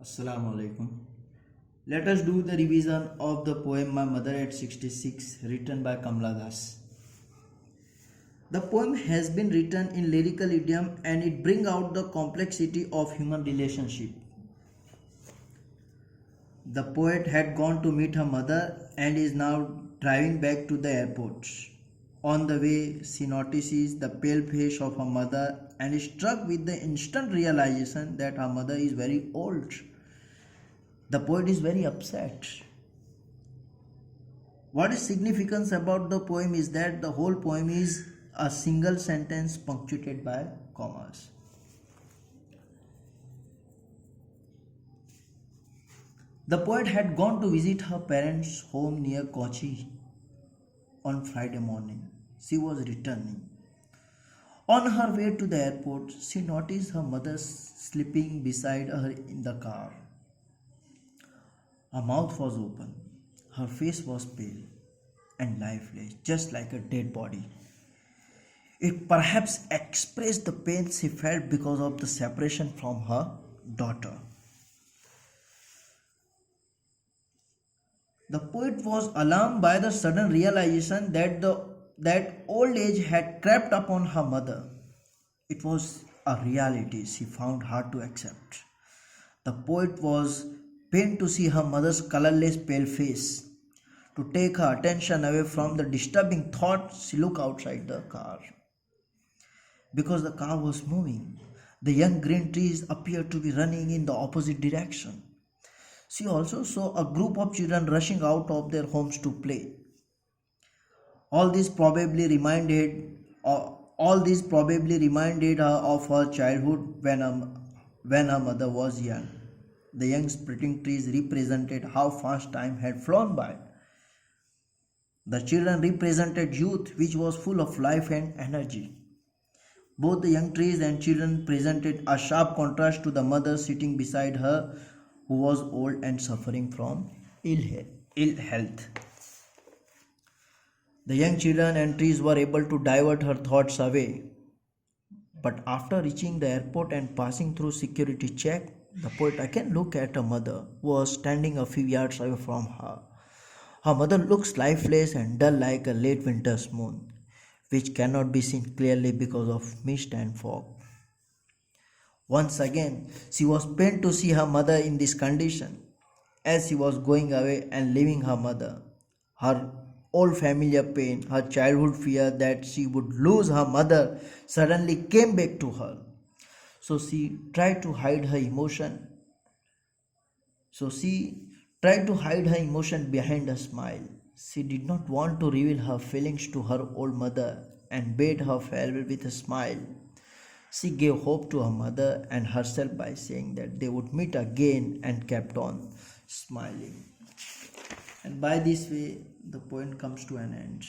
Assalamu alaikum. Let us do the revision of the poem My Mother at 66 written by Kamla Das. The poem has been written in lyrical idiom and it brings out the complexity of human relationship. The poet had gone to meet her mother and is now driving back to the airport. On the way, she notices the pale face of her mother and is struck with the instant realization that her mother is very old. The poet is very upset. What is significant about the poem is that the whole poem is a single sentence punctuated by commas. The poet had gone to visit her parents' home near Kochi on Friday morning. She was returning. On her way to the airport, she noticed her mother sleeping beside her in the car. Her mouth was open, her face was pale and lifeless, just like a dead body. It perhaps expressed the pain she felt because of the separation from her daughter. The poet was alarmed by the sudden realization that old age had crept upon her mother. It was a reality she found hard to accept. The poet was pained to see her mother's colorless pale face. To take her attention away from the disturbing thoughts, she looked outside the car. Because the car was moving, the young green trees appeared to be running in the opposite direction. She also saw a group of children rushing out of their homes to play. All this probably reminded her of her childhood when her mother was young. The young sprouting trees represented how fast time had flown by. The children represented youth, which was full of life and energy. Both the young trees and children presented a sharp contrast to the mother sitting beside her, who was old and suffering from ill health. The young children and trees were able to divert her thoughts away. But after reaching the airport and passing through security check, the poet again looked at her mother, who was standing a few yards away from her. Her mother looks lifeless and dull like a late winter's moon, which cannot be seen clearly because of mist and fog. Once again, she was pained to see her mother in this condition. As she was going away and leaving her mother, her old familiar pain, her childhood fear that she would lose her mother suddenly came back to her. So she tried to hide her emotion. Behind a smile. She did not want to reveal her feelings to her old mother and bade her farewell with a smile. She gave hope to her mother and herself by saying that they would meet again and kept on smiling. And by this way, the poem comes to an end.